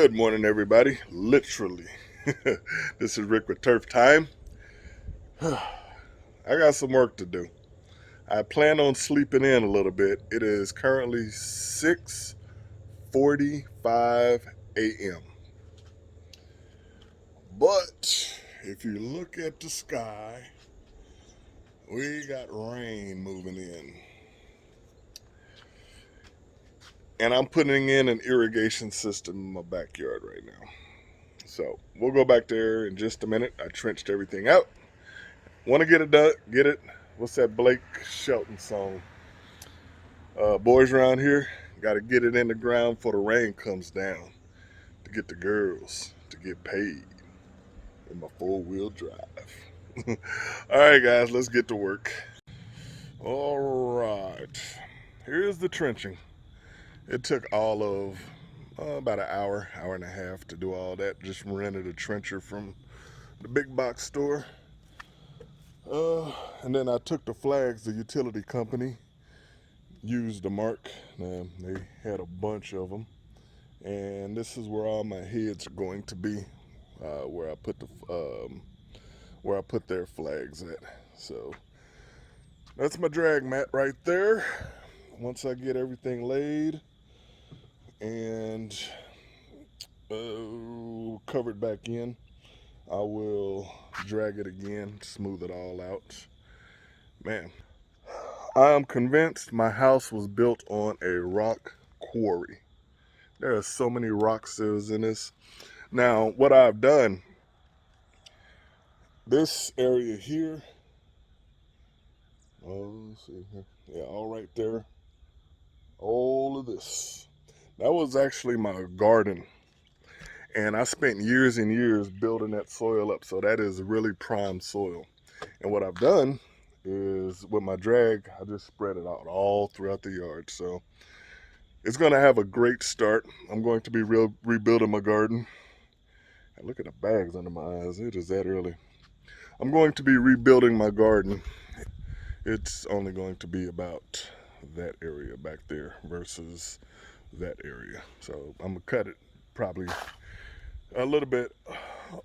Good morning, everybody. Literally. This is Rick with Turf Time. I got some work to do. I plan on sleeping in a little bit. It is currently 6:45 a.m. But if you look at the sky, we got rain moving in. And I'm putting in an irrigation system in my backyard right now. So we'll go back there in just a minute. I trenched everything out. Want to get it done? Get it? What's that Blake Shelton song? Boys around here got to get it in the ground before the rain comes down to get the girls to get paid in my 4-wheel drive. All right, guys, let's get to work. All right, here's the trenching. It took all of about an hour and a half to do all that. Just rented a trencher from the big box store. And then I took the flags, the utility company used the mark. They had a bunch of them, and this is where all my heads are going to be, where I put their flags at. So that's my drag mat right there. Once I get everything laid and covered back in, I will drag it again, smooth it all out. Man, I am convinced my house was built on a rock quarry. There are so many rocks that was in this. Now, what I've done, this area here, let's see here. Yeah, all right there. All of this. That was actually my garden. And I spent years and years building that soil up. So that is really prime soil. And what I've done is with my drag, I just spread it out all throughout the yard. So it's going to have a great start. I'm going to be rebuilding my garden. And look at the bags under my eyes. It is that early. I'm going to be rebuilding my garden. It's only going to be about that area back there versus that area. So I'm going to cut it probably a little bit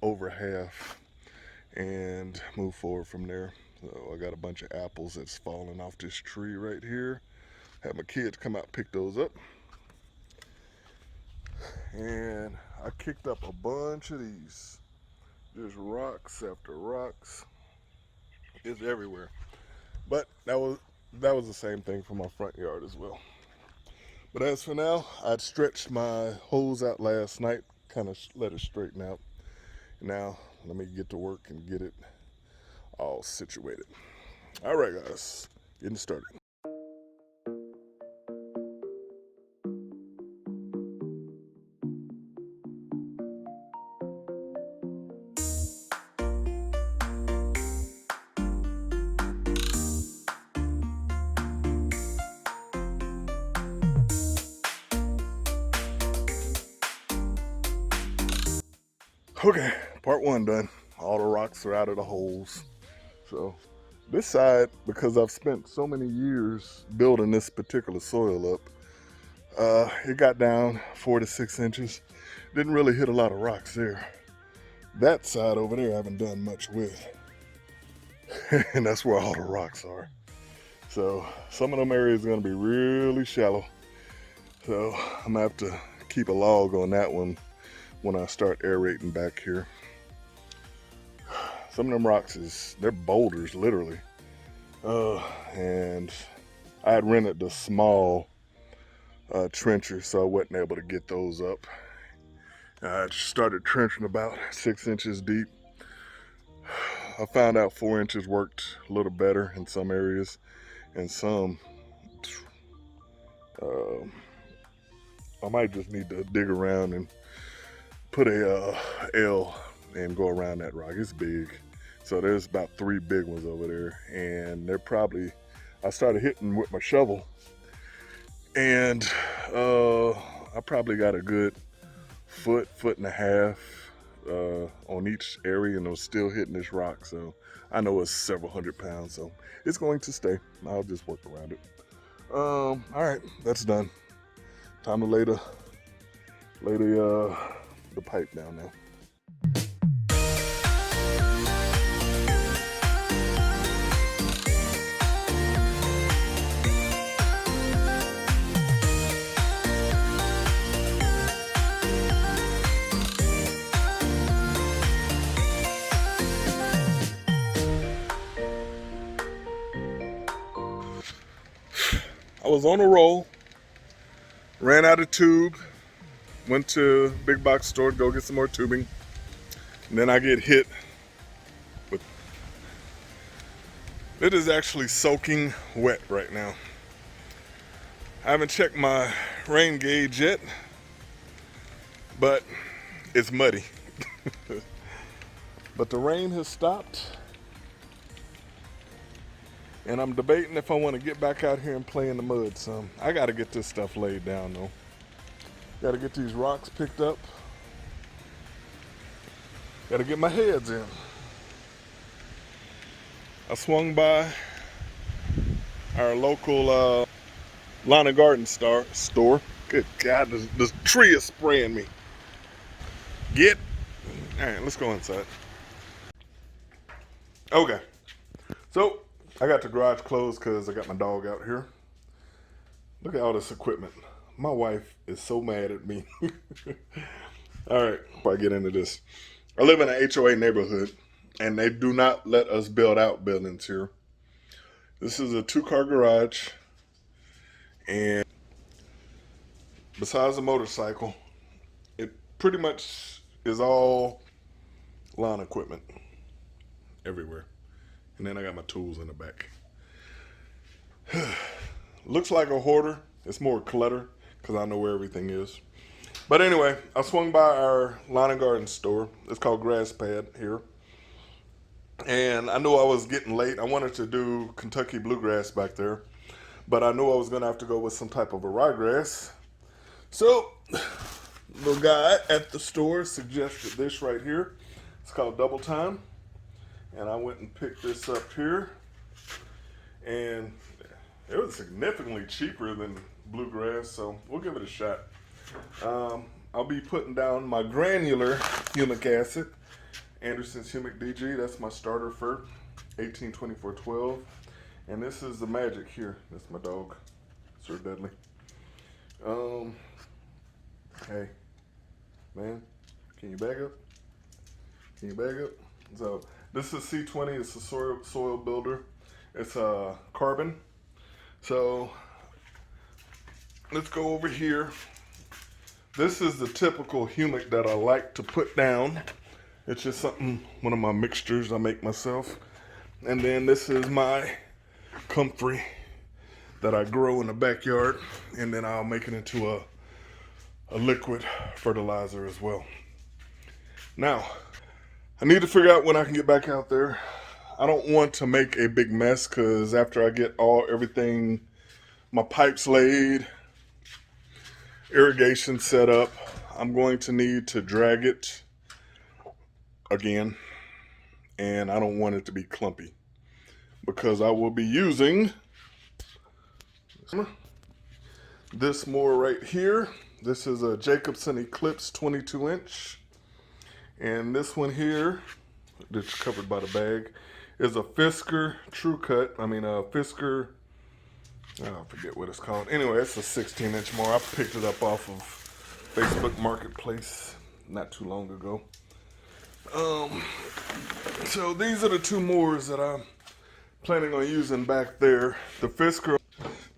over half and move forward from there. So I got a bunch of apples that's falling off this tree right here. Had my kids come out and pick those up. And I kicked up a bunch of these. Just rocks after rocks. It's everywhere. But that was the same thing for my front yard as well. But as for now, I'd stretched my hose out last night, kind of let it straighten out. Now, let me get to work and get it all situated. All right, guys, getting started. Okay, part one done. All the rocks are out of the holes. So this side, because I've spent so many years building this particular soil up, it got down 4 to 6 inches. Didn't really hit a lot of rocks there. That side over there I haven't done much with. And that's where all the rocks are. So some of them areas are gonna be really shallow. So I'm gonna have to keep a log on that one when I start aerating back here. Some of them rocks they're boulders, literally. And I had rented the small trencher, so I wasn't able to get those up. I started trenching about 6 inches deep. I found out 4 inches worked a little better in some areas, and some I might just need to dig around and put a L and go around that rock. It's big. So there's about 3 big ones over there, and I started hitting with my shovel, and I probably got a good foot and a half on each area, and I'm still hitting this rock. So I know it's several hundred pounds, so it's going to stay. I'll just work around it. All right, that's done. Time to lay the the pipe down now. I was on a roll, ran out of tube, went to big box store to go get some more tubing, and then I get hit with, it is actually soaking wet right now. I haven't checked my rain gauge yet, but it's muddy. But the rain has stopped, and I'm debating if I want to get back out here and play in the mud some. I got to get this stuff laid down though. Got to get these rocks picked up. Got to get my heads in. I swung by our local lawn and garden store. Good God, this tree is spraying me. All right, let's go inside. Okay, so I got the garage closed because I got my dog out here. Look at all this equipment. My wife is so mad at me. All right, before I get into this, I live in an HOA neighborhood, and they do not let us build out buildings here. This is a 2-car garage, and besides the motorcycle, it pretty much is all lawn equipment everywhere. And then I got my tools in the back. Looks like a hoarder. It's more clutter because I know where everything is. But anyway, I swung by our lawn and garden store. It's called Grass Pad here. And I knew I was getting late. I wanted to do Kentucky bluegrass back there, but I knew I was going to have to go with some type of a ryegrass. So the guy at the store suggested this right here. It's called Double Time. And I went and picked this up here. And it was significantly cheaper than bluegrass, so we'll give it a shot. I'll be putting down my granular humic acid, Anderson's Humic DG. That's my starter fir, 182412. And this is the magic here. That's my dog, Sir Dudley. Hey, man, can you back up? Can you back up? So this is C20. It's a soil builder. It's a carbon. So let's go over here. This is the typical humic that I like to put down. It's just something, one of my mixtures I make myself. And then this is my comfrey that I grow in the backyard. And then I'll make it into a liquid fertilizer as well. Now, I need to figure out when I can get back out there. I don't want to make a big mess because after I get everything, my pipes laid, irrigation set up, I'm going to need to drag it again. And I don't want it to be clumpy because I will be using this more right here. This is a Jacobson Eclipse 22-inch. And this one here, that's covered by the bag, is a Fisker True Cut. Fisker, I forget what it's called. Anyway, it's a 16-inch more. I picked it up off of Facebook Marketplace not too long ago. So these are the two mores that I'm planning on using back there. The Fisker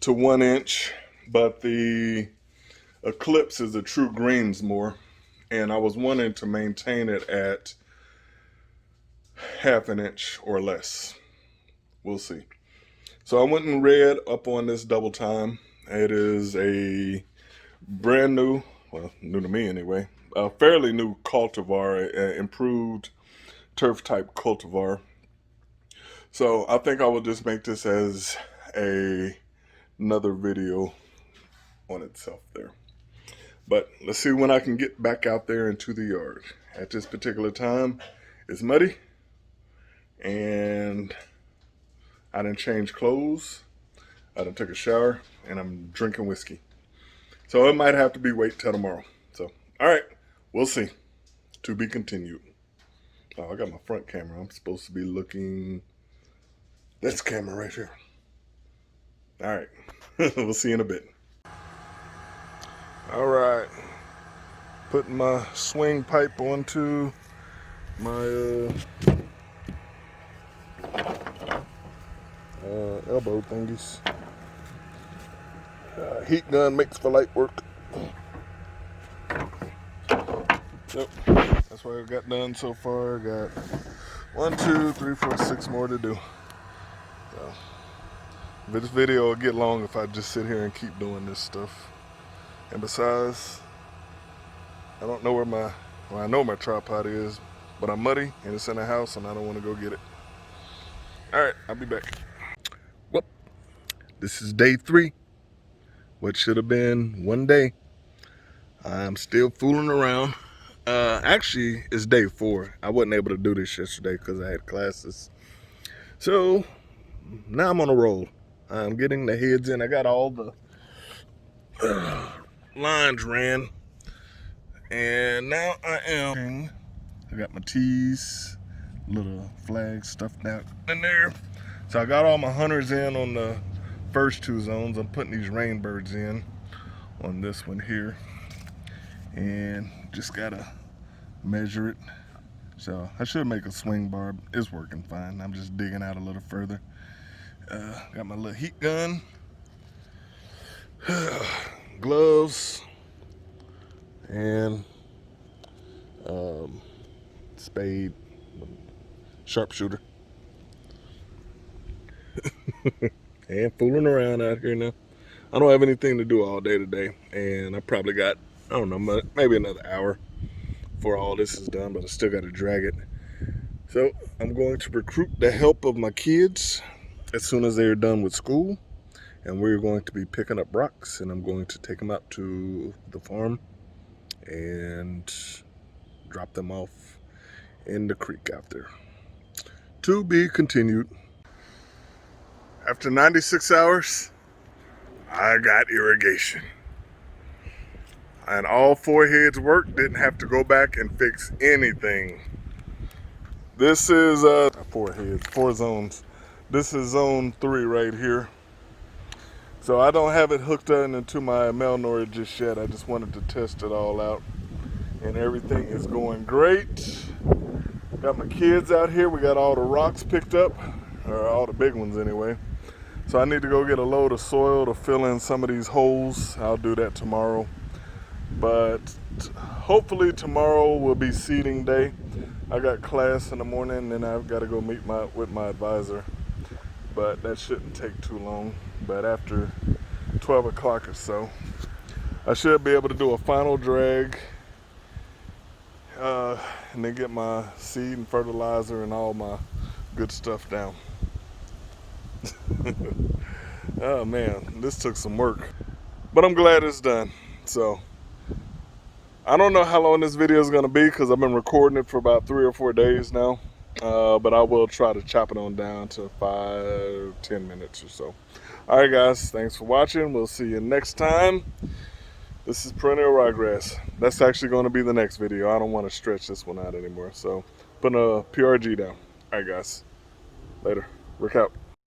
to 1 inch, but the Eclipse is a true greens more. And I was wanting to maintain it at 1/2 inch or less. We'll see. So I went and read up on this Double Time. It is a brand new, well, new to me anyway, a fairly new cultivar, improved turf type cultivar. So I think I will just make this as another video on itself there. But let's see when I can get back out there into the yard. At this particular time, it's muddy, and I didn't change clothes, I didn't take a shower, and I'm drinking whiskey. So it might have to be wait till tomorrow. So, all right, we'll see. To be continued. Oh, I got my front camera. I'm supposed to be looking this camera right here. All right. We'll see you in a bit. All right. Putting my swing pipe onto my elbow thingies. Heat gun makes for light work. Yep. That's what I got done so far. Got 1, 2, 3, 4, 6 more to do. So, this video will get long if I just sit here and keep doing this stuff. And besides, I don't know well, I know my tripod is, but I'm muddy and it's in the house and I don't want to go get it. All right, I'll be back. Well, this is day 3. What should have been 1 day. I'm still fooling around. Actually, it's day 4. I wasn't able to do this yesterday because I had classes. So now I'm on a roll. I'm getting the heads in. I got all the lines ran. And now I got my T's, little flags stuffed out in there. So I got all my hunters in on the first 2 zones. I'm putting these rainbirds in on this one here. And just gotta measure it. So I should make a swing barb. It's working fine. I'm just digging out a little further. Got my little heat gun, gloves, and spade, sharpshooter. And fooling around out here now. I don't have anything to do all day today, and I probably got, I don't know, maybe another hour before all this is done, but I still got to drag it. So I'm going to recruit the help of my kids as soon as they're done with school, and we're going to be picking up rocks, and I'm going to take them out to the farm and drop them off in the creek out there. To be continued. After 96 hours, I got irrigation. And all 4 heads worked, didn't have to go back and fix anything. This is 4 heads, 4 zones. This is zone 3 right here. So I don't have it hooked up into my Melnor just yet. I just wanted to test it all out. And everything is going great. Got my kids out here. We got all the rocks picked up, or all the big ones anyway. So I need to go get a load of soil to fill in some of these holes. I'll do that tomorrow. But hopefully tomorrow will be seeding day. I got class in the morning, and then I've got to go meet with my advisor. But that shouldn't take too long. But after 12 o'clock or so, I should be able to do a final drag, and then get my seed and fertilizer and all my good stuff down. Oh man, this took some work, but I'm glad it's done. So I don't know how long this video is going to be because I've been recording it for about 3 or 4 days now, but I will try to chop it on down to 5-10 minutes or so. All right guys, thanks for watching. We'll see you next time. This is perennial ryegrass. That's actually going to be the next video. I don't want to stretch this one out anymore, so putting a PRG down. All right guys, later. Rick out.